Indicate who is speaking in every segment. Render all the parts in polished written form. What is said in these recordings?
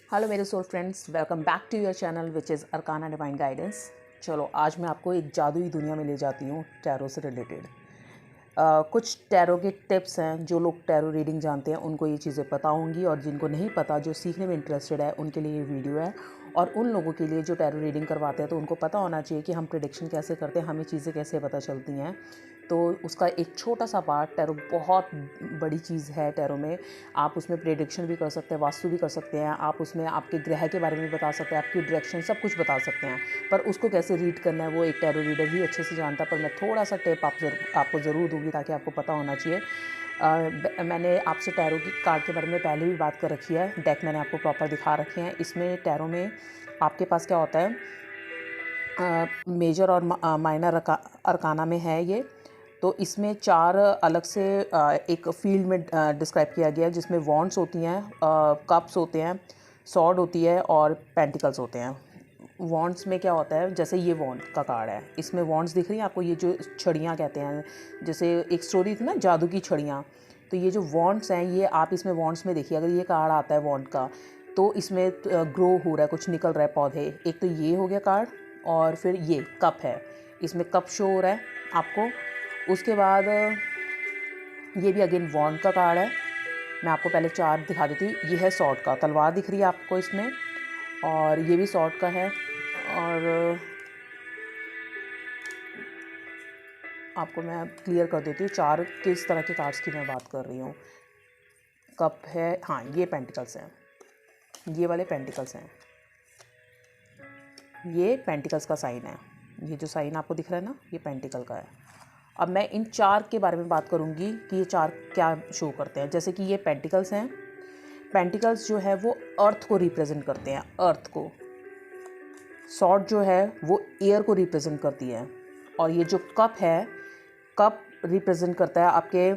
Speaker 1: Hello मेरे soul friends, welcome back to your channel which is arcana divine guidance. चलो आज मैं आपको एक जादुई दुनिया में ले जाती हूँ टैरो से रिलेटेड। कुछ टैरो के टिप्स हैं। जो लोग टैरो रीडिंग जानते हैं उनको ये चीज़ें पता होंगी, और जिनको नहीं पता, जो सीखने में इंटरेस्टेड है, उनके लिए ये वीडियो है। और उन लोगों के लिए जो टैरो रीडिंग करवाते हैं तो उनको पता होना चाहिए कि हम प्रेडिक्शन कैसे करते हैं, हमें चीज़ें कैसे पता चलती हैं। तो उसका एक छोटा सा पार्ट, टैरो बहुत बड़ी चीज़ है। टैरो में आप उसमें प्रेडिक्शन भी कर सकते हैं, वास्तु भी कर सकते हैं, आप उसमें आपके ग्रह के बारे में बता सकते हैं, आपकी डायरेक्शन सब कुछ बता सकते हैं। पर उसको कैसे रीड करना है वो एक टैरो रीडर ही अच्छे से जानता है। पर मैं थोड़ा सा टिप आपको ज़रूर दूंगी ताकि आपको पता होना चाहिए। मैंने आपसे टैरो की कार्ड के बारे में पहले भी बात कर रखी है। डेक मैंने आपको प्रॉपर दिखा रखे हैं। इसमें टैरो में आपके पास क्या होता है, मेजर और माइनर अरकाना में है ये। तो इसमें चार अलग से एक फील्ड में डिस्क्राइब किया गया है, जिसमें वॉन्ड्स होती हैं, कप्स होते हैं, सॉर्ड होती है और पेंटिकल्स होते हैं। वॉन्ड्स में क्या होता है, जैसे ये वॉन्ड का कार्ड है, इसमें वॉन्ड्स दिख रही हैं आपको, ये जो छड़ियाँ कहते हैं, जैसे एक स्टोरी थी ना जादू की छड़ियाँ, तो ये जो वॉन्ड्स हैं ये आप इसमें वॉन्ड्स में देखिए। अगर ये कार्ड आता है वॉन्ड का तो इसमें ग्रो हो रहा है, कुछ निकल रहा है पौधे। एक तो ये हो गया कार्ड, और फिर ये कप है, इसमें कप शो हो रहा है आपको। उसके बाद ये भी अगेन वॉन्ड का कार्ड है। मैं आपको पहले चार दिखा देती हूँ। ये है सॉर्ड का, तलवार दिख रही है आपको इसमें, और ये भी सॉर्ड का है। और आपको मैं क्लियर कर देती हूँ चार किस तरह के कार्ड्स की मैं बात कर रही हूँ। कप है, हाँ ये पेंटिकल्स हैं, ये वाले पेंटिकल्स हैं, ये पेंटिकल्स का साइन है। ये जो साइन आपको दिख रहा है ना, ये पेंटिकल का है। अब मैं इन चार के बारे में बात करूंगी कि ये चार क्या शो करते हैं। जैसे कि ये पेंटिकल्स हैं। पेंटिकल्स जो है वो अर्थ को रिप्रेजेंट करते हैं, अर्थ को। सॉर्ड जो है वो एयर को रिप्रेजेंट करती है। और ये जो कप है, कप रिप्रेजेंट करता है आपके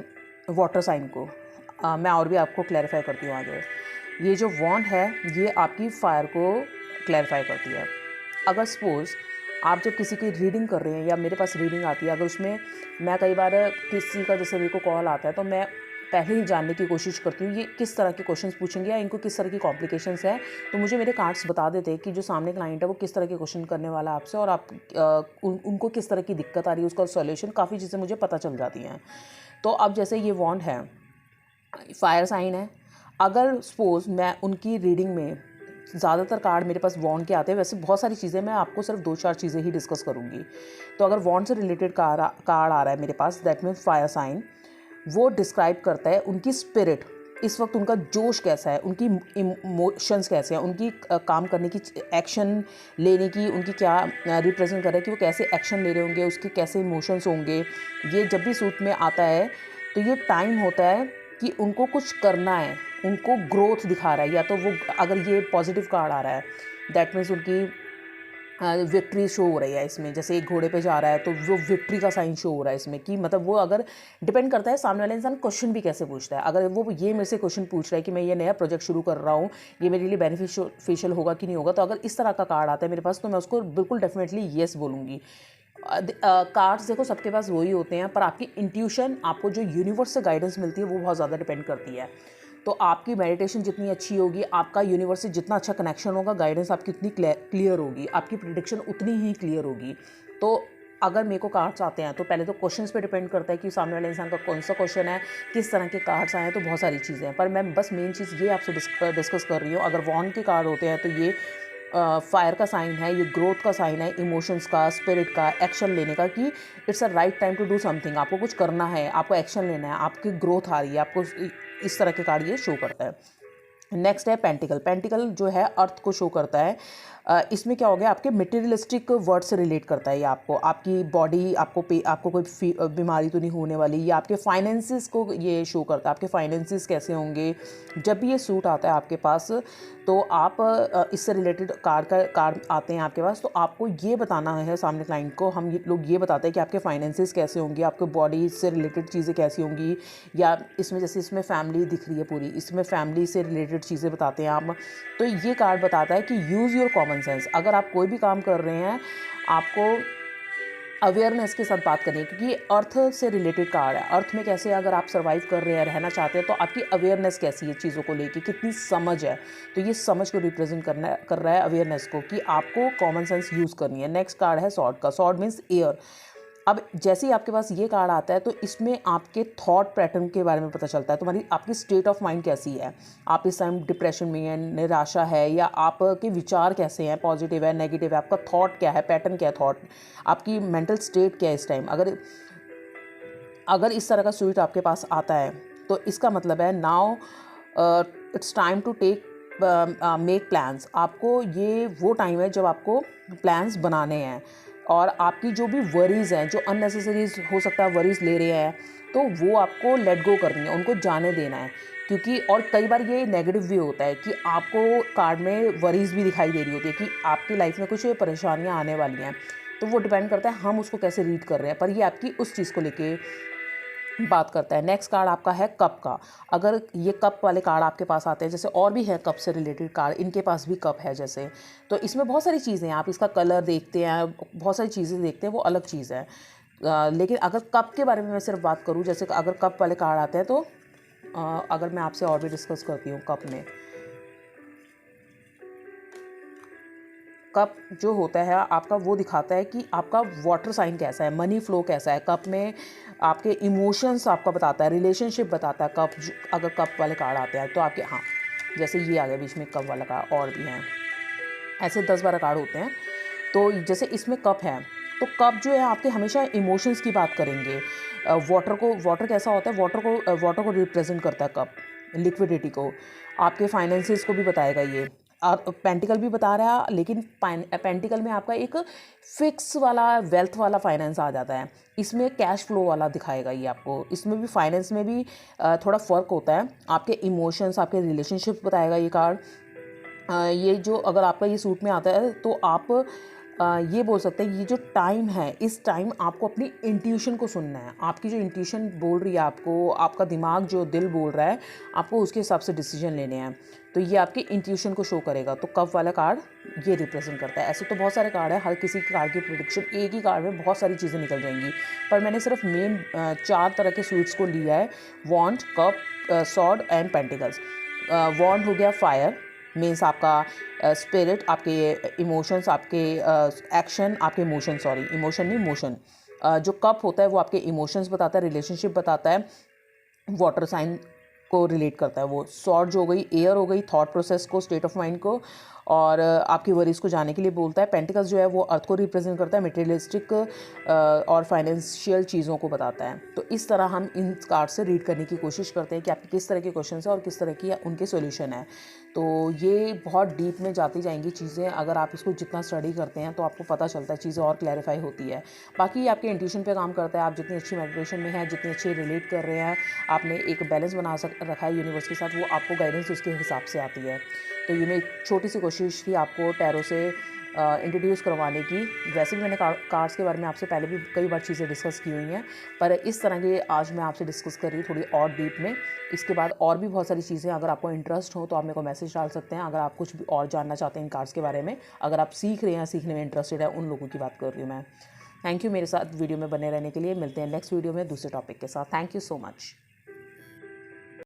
Speaker 1: वाटर साइन को। मैं और भी आपको क्लैरिफाई करती हूँ आगे। ये जो वॉन्ड है ये आपकी फायर को क्लैरिफाई करती है। अगर सपोज़ आप जब किसी की रीडिंग कर रहे हैं या मेरे पास रीडिंग आती है, अगर उसमें मैं कई बार किसी का जैसे मेरे को कॉल आता है तो मैं पहले ही जानने की कोशिश करती हूँ ये किस तरह के क्वेश्चंस पूछेंगे या इनको किस तरह की कॉम्प्लिकेशंस है। तो मुझे मेरे कार्ड्स बता देते हैं कि जो सामने क्लाइंट है वो किस तरह के क्वेश्चन करने वाला है आपसे, और आप उनको किस तरह की दिक्कत आ रही है, उसका सॉल्यूशन, काफ़ी चीज़ें मुझे पता चल जाती हैं। तो अब जैसे ये वॉन्ड है, फायर साइन है। अगर सपोज़ मैं उनकी रीडिंग में, ज़्यादातर कार्ड मेरे पास वॉन्ड के आते हैं, वैसे बहुत सारी चीज़ें, मैं आपको सिर्फ 2-4 चीज़ें ही डिस्कस करूँगी। तो अगर वॉन्ड से रिलेटेड कार्ड आ रहा है मेरे पास, दैट मीन्स फायर साइन, वो डिस्क्राइब करता है उनकी स्पिरिट, इस वक्त उनका जोश कैसा है, उनकी इमोशंस कैसे हैं, उनकी काम करने की, एक्शन लेने की, उनकी क्या रिप्रेजेंट कर रहा है कि वो कैसे एक्शन ले रहे होंगे, उसके कैसे इमोशंस होंगे। ये जब भी सूट में आता है तो ये टाइम होता है कि उनको कुछ करना है, उनको ग्रोथ दिखा रहा है। या तो वो, अगर ये पॉजिटिव कार्ड आ रहा है दैट मीन्स उनकी विक्ट्री शो हो रही है इसमें। जैसे एक घोड़े पे जा रहा है तो वो विक्ट्री का साइन शो हो रहा है इसमें, कि मतलब वो, अगर डिपेंड करता है सामने वाला इंसान क्वेश्चन भी कैसे पूछता है। अगर वो ये मेरे से क्वेश्चन पूछ रहा है कि मैं ये नया प्रोजेक्ट शुरू कर रहा हूँ, ये मेरे लिए बेनिफिशियल होगा कि नहीं होगा, तो अगर इस तरह का कार्ड आता है मेरे पास तो मैं उसको बिल्कुल डेफिनेटली येस बोलूँगी। कार्ड्स देखो सबके पास वही होते हैं, पर आपकी इंट्यूशन, आपको जो यूनिवर्स से गाइडेंस मिलती है वो बहुत ज़्यादा डिपेंड करती है। तो आपकी मेडिटेशन जितनी अच्छी होगी, आपका यूनिवर्स से जितना अच्छा कनेक्शन होगा, गाइडेंस आपकी उतनी क्लियर होगी, आपकी प्रेडिक्शन उतनी ही क्लियर होगी। तो अगर मेरे को कार्ड्स आते हैं तो पहले तो क्वेश्चंस पे डिपेंड करता है कि सामने वाले इंसान का कौन सा क्वेश्चन है, किस तरह के कार्ड्स आए हैं, तो बहुत सारी चीज़ें हैं। पर मैं बस मेन चीज़ ये आपसे डिस्कस कर रही हूँ। अगर वॉन्ड के कार्ड होते हैं तो ये फायर का साइन है, ये ग्रोथ का साइन है, इमोशंस का, स्पिरिट का, एक्शन लेने का, कि it's a right time to do something. आपको कुछ करना है, आपको एक्शन लेना है, आपकी ग्रोथ आ रही है, आपको इस तरह के कार्ड ये शो करता है। नेक्स्ट है पेंटिकल। पेंटिकल जो है अर्थ को शो करता है। इसमें क्या हो गया, आपके मटेरियलिस्टिक वर्ड से रिलेट करता है ये आपको, आपकी बॉडी, आपको कोई बीमारी तो नहीं होने वाली, या आपके फाइनेंसिस को ये शो करता है, आपके फाइनेंसिस कैसे होंगे। जब भी ये सूट आता है आपके पास तो आप इससे रिलेटेड कार्ड आते हैं आपके पास, तो आपको ये बताना है सामने क्लाइंट को, हम लोग ये बताते हैं कि आपके फाइनेंसिस कैसे होंगे, आपके बॉडी से रिलेटेड चीज़ें कैसी होंगी। या इसमें जैसे इसमें फैमिली दिख रही है पूरी, इसमें फैमिली से रिलेटेड चीज़ें बताते हैं आप। तो ये कार्ड बताता है कि यूज़ योर कॉमन सेंस। अगर आप कोई भी काम कर रहे हैं, आपको अवेयरनेस के साथ बात करनी है, क्योंकि ये अर्थ से रिलेटेड कार्ड है। अर्थ में कैसे अगर आप सर्वाइव कर रहे हैं, रहना चाहते हैं, तो आपकी अवेयरनेस कैसी है चीज़ों को लेके, कितनी समझ है। तो ये समझ को रिप्रेजेंट कर रहा है अवेयरनेस को, कि आपको कॉमन सेंस यूज़ करनी है। नेक्स्ट कार्ड है सॉर्ड का। Sword means air. अब जैसे ही आपके पास ये कार्ड आता है तो इसमें आपके थॉट पैटर्न के बारे में पता चलता है, तुम्हारी आपकी स्टेट ऑफ माइंड कैसी है। आप इस टाइम डिप्रेशन में है, निराशा है, या आपके विचार कैसे हैं, पॉजिटिव है, नेगेटिव है, आपका थॉट क्या है, पैटर्न क्या है, थॉट आपकी मेंटल स्टेट क्या है इस टाइम। अगर इस तरह का स्वीट आपके पास आता है तो इसका मतलब है now it's time to take make plans. आपको ये वो टाइम है जब आपको प्लान्स बनाने हैं, और आपकी जो भी वरीज़ हैं, जो अननेसेसरीज हो सकता है वरीज़ ले रहे हैं, तो वो आपको लेट गो करनी है, उनको जाने देना है। क्योंकि और कई बार ये नेगेटिव भी होता है कि आपको कार्ड में वरीज़ भी दिखाई दे रही होती है कि आपकी लाइफ में कुछ परेशानियां आने वाली हैं। तो वो डिपेंड करता है हम उसको कैसे रीड कर रहे हैं, पर ये आपकी उस चीज़ को लेके बात करता है। नेक्स्ट कार्ड आपका है कप का। अगर ये कप वाले कार्ड आपके पास आते हैं, जैसे और भी है कप से रिलेटेड कार्ड, इनके पास भी कप है जैसे, तो इसमें बहुत सारी चीज़ें हैं। आप इसका कलर देखते हैं, बहुत सारी चीज़ें देखते हैं, वो अलग चीज़ है। लेकिन अगर कप के बारे में मैं सिर्फ बात करूँ, जैसे अगर कप वाले कार्ड आते हैं तो अगर मैं आपसे और भी डिस्कस करती हूँ कप में। कप जो होता है आपका, वो दिखाता है कि आपका वाटर साइन कैसा है, मनी फ्लो कैसा है। कप में आपके इमोशंस आपका बताता है, रिलेशनशिप बताता है कप। अगर कप वाले कार्ड आते हैं तो आपके, हाँ जैसे ये आ गया बीच में कप वाला कार्ड, और भी हैं ऐसे 10-12 कार्ड होते हैं। तो जैसे इसमें कप है, तो कप जो है आपके हमेशा इमोशंस की बात करेंगे। वाटर कैसा होता है, वाटर को रिप्रेजेंट करता है कप, लिक्विडिटी को, आपके फाइनेंसिस को भी बताएगा ये। और पेंटिकल भी बता रहा है, लेकिन पेंटिकल में आपका एक फिक्स वाला वेल्थ वाला फाइनेंस आ जाता है। इसमें कैश फ्लो वाला दिखाएगा ये आपको। इसमें भी फाइनेंस में भी थोड़ा फ़र्क होता है। आपके इमोशंस, आपके रिलेशनशिप बताएगा ये कार्ड। ये जो अगर आपका ये सूट में आता है तो आप ये बोल सकते हैं, ये जो टाइम है, इस टाइम आपको अपनी इंट्यूशन को सुनना है। आपकी जो इंट्यूशन बोल रही है आपको, आपका दिमाग जो दिल बोल रहा है, आपको उसके हिसाब से डिसीजन लेने हैं। तो ये आपकी इंट्यूशन को शो करेगा। तो कप वाला कार्ड ये रिप्रेजेंट करता है। ऐसे तो बहुत सारे कार्ड है, हर किसी कार्ड की प्रेडिक्शन एक ही कार्ड में बहुत सारी चीज़ें निकल जाएंगी, पर मैंने सिर्फ मेन 4 तरह के सूट्स को लिया है। वॉन्ड, कप, सॉर्ड एंड पेंटिकल्स। वॉन्ड हो गया फायर, मीन्स आपका स्पिरिट, आपके इमोशंस, आपके एक्शन, आपके इमोशन, सॉरी इमोशन नहीं मोशन। जो कप होता है वो आपके इमोशंस बताता है, रिलेशनशिप बताता है, वाटर साइन को रिलेट करता है वो। सॉर्ड जो हो गई, एयर हो गई, थॉट प्रोसेस को, स्टेट ऑफ माइंड को, और आपकी वरीज को जाने के लिए बोलता है। पेंटिकल्स जो है वो अर्थ को रिप्रेजेंट करता है, मटेरियलिस्टिक और फाइनेंशियल चीज़ों को बताता है। तो इस तरह हम इन कार्ड से रीड करने की कोशिश करते हैं कि आपके किस तरह के क्वेश्चन है और किस तरह की उनके सॉल्यूशन है। तो ये बहुत डीप में जाती जाएंगी चीज़ें। अगर आप इसको जितना स्टडी करते हैं तो आपको पता चलता है, चीज़ें और क्लैरिफाई होती है। बाकी आपके इंट्यूशन पे काम करता है। आप जितनी अच्छी मेडिटेशन में है, जितनी अच्छी रिलेट कर रहे हैं, आपने एक बैलेंस बना रखा है यूनिवर्स के साथ, वो आपको गाइडेंस उसके हिसाब से आती है। तो ये मेरी छोटी सी कोशिश थी आपको टैरो से इंट्रोड्यूस करवाने की। वैसे भी मैंने कार्ड्स के बारे में आपसे पहले भी कई बार चीज़ें डिस्कस की हुई हैं, पर इस तरह के आज मैं आपसे डिस्कस कर रही हूँ थोड़ी और डीप में। इसके बाद और भी बहुत सारी चीज़ें, अगर आपको इंटरेस्ट हो तो आप मेरे को मैसेज डाल सकते हैं। अगर आप कुछ भी और जानना चाहते हैं इन कार्ड्स के बारे में, अगर आप सीख रहे हैं, सीखने में इंटरेस्टेड है, उन लोगों की बात कर रही हूँ मैं। थैंक यू मेरे साथ वीडियो में बने रहने के लिए। मिलते हैं नेक्स्ट वीडियो में दूसरे टॉपिक के साथ। Thank you so much.